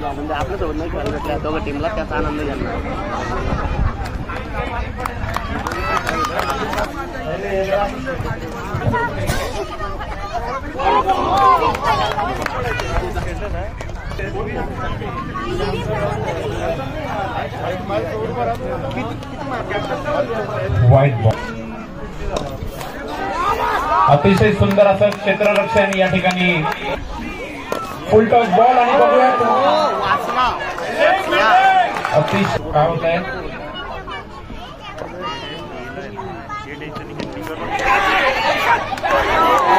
म्हणजे आपल्यासोबत नाही खेळायला भेटल्या दोघं टीमला त्याचा आनंद घेणार. वाईट बॉल, अतिशय सुंदर असं क्षेत्ररक्षण या ठिकाणी. फुल टॉस बॉल आणि बघूया अतिशय काय होत आहे.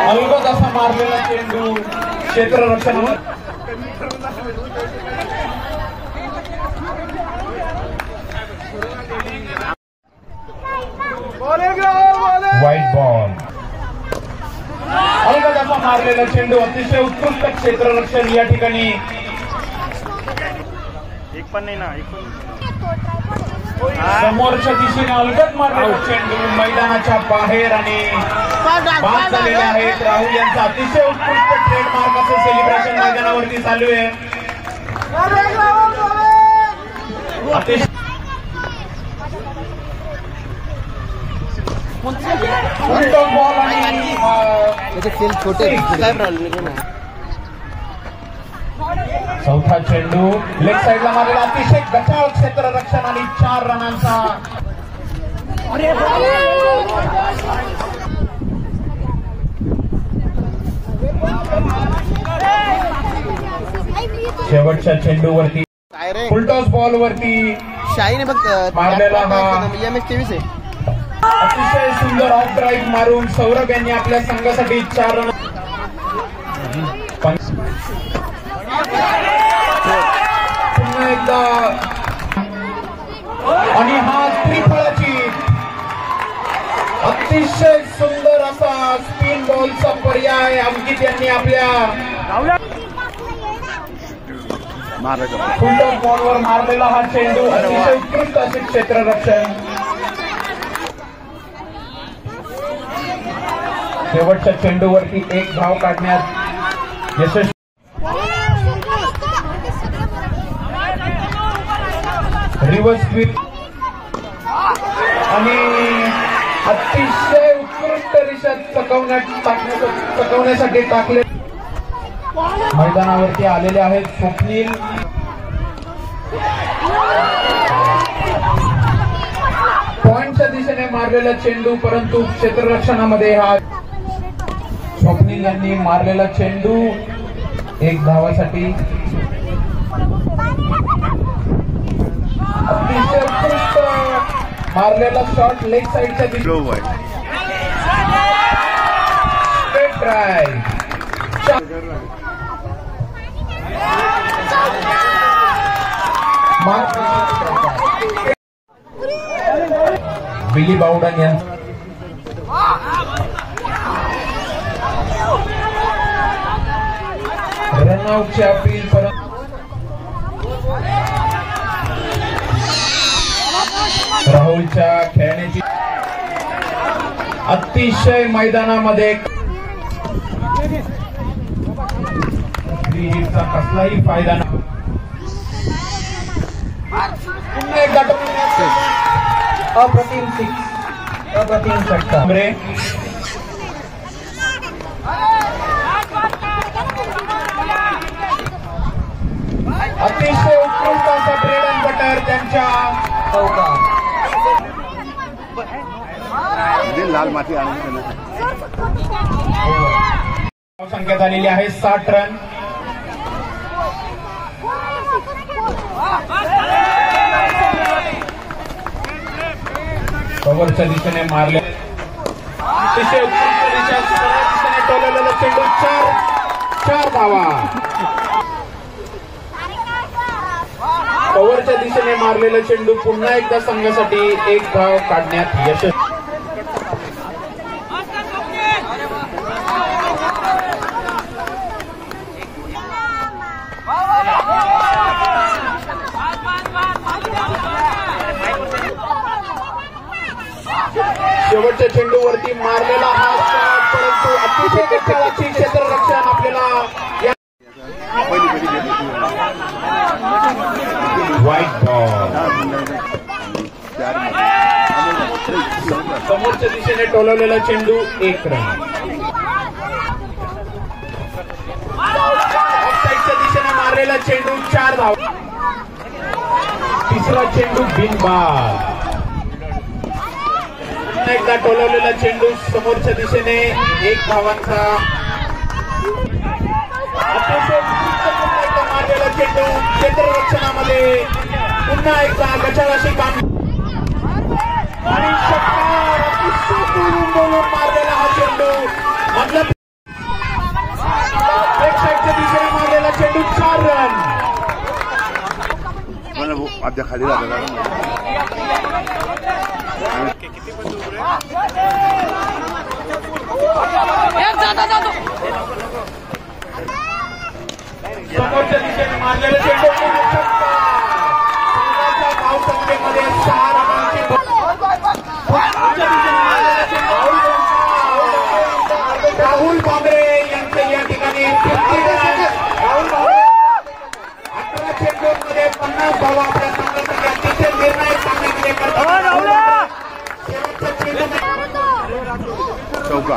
अलगद असा मारलेला चेंडू क्षेत्ररक्षणावर. वाईट बॉल, अलगद असा मारलेला चेंडू. अतिशय उत्कृष्ट क्षेत्ररक्षण या ठिकाणी. एक पण नाही ना, एक पण समोरच्या दिशेने अलगद मारलेला चेंडू मैदानाच्या बाहेर आणि बाद झालेले आहेत. राहुल यांचा अतिशय उत्कृष्ट ट्रेडमार्क असं सेलिब्रेशन मैदानावरती चालू आहे. अतिशय बॉल आणि छोटे चौथा चेंडू लेग साईडला मारलेला. अतिशय गचाळ क्षेत्ररक्षण आणि 4 रनांचा. शेवटच्या चेंडूवरती फुलटॉस बॉल वरती शाहीने बघ मारलेला हा MS23 आहे. अतिशय सुंदर ऑफ ड्राईव्ह मारून सौरभ यांनी आपल्या संघासाठी 4 रन. पुन्हा एकदा आणि हा त्रिफळाची अतिशय सुंदर असा स्पिन बॉलचा पर्याय अंकित यांनी आपल्या फुलटॉस बॉलवर मारलेला हा चेंडू. अतिशय उत्कृष्ट असे क्षेत्ररक्षण. शेवटच्या चेंडूवरती 1 धाव काढण्यात यशस्वी. रिव्हर्स स्वीप आणि अतिशय उत्कृष्ट रिषा चकवण्यासाठी टाकले. मैदानावरती आलेले आहेत स्वप्नील. पॉइंटच्या दिशेने मारलेला चेंडू, परंतु क्षेत्ररक्षणामध्ये हा स्वप्नील यांनी मारलेला चेंडू 1 धावासाठी. अतिशय उत्कृष्ट मारलेला शॉट लेग साईडच्या दिशेने. Straight drive. बिली बाउडन यांचा रनआउटची अपील. परत राहुलच्या खेळण्याची अतिशय मैदानामध्ये हिटचा कसलाही फायदा नाही. अप्रतिम 6, अप्रतिम षटकार. अतिशय उत्कृष्ट असा ब्रेड अँड बटर त्यांच्या लाल माती संख्या झालेली आहे 60 रन. कव्हरच्या दिशेने मारले. अतिशय उत्कृष्ट दिशेने टोललेला चेंडू. 4 धावा. कव्हरच्या दिशेने मारलेला चेंडू पुन्हा एकदा संघासाठी 1 धाव काढण्यात यशस्वी. शेवटच्या चेंडूवरती मारलेला हा शॉट, परंतु अतिशय कष्टाची क्षेत्ररक्षण आपल्याला व्हाईट बॉल. समोरच्या दिशेने टोलवलेला चेंडू 1 रन. ऑफसाईडच्या दिशेने मारलेला चेंडू 4 धाव. तिसरा चेंडू बिनबाद. एकदा टोलवलेला चेंडू समोरच्या दिशेने 1 धावांचा. अतिशय मारलेला चेंडू क्षेत्ररक्षणामध्ये पुन्हा एकदा गचाळाशी काम आणि षटकार. अतिशय बोलून मारलेला हा चेंडू मतलब एक साईडच्या दिशेने मारलेला चेंडू 4 रन. अद्या खाली लागला समोरच्या दिशेने मारलेला चेंडू धावसंख्येमध्ये 6 रनांची. राहुल भांबरे यांचे या ठिकाणी 18 चेंडूंमध्ये 50 धावा आपल्या संघासाठी अतिशय निर्णायक सामन्यामध्ये करतात. चौका.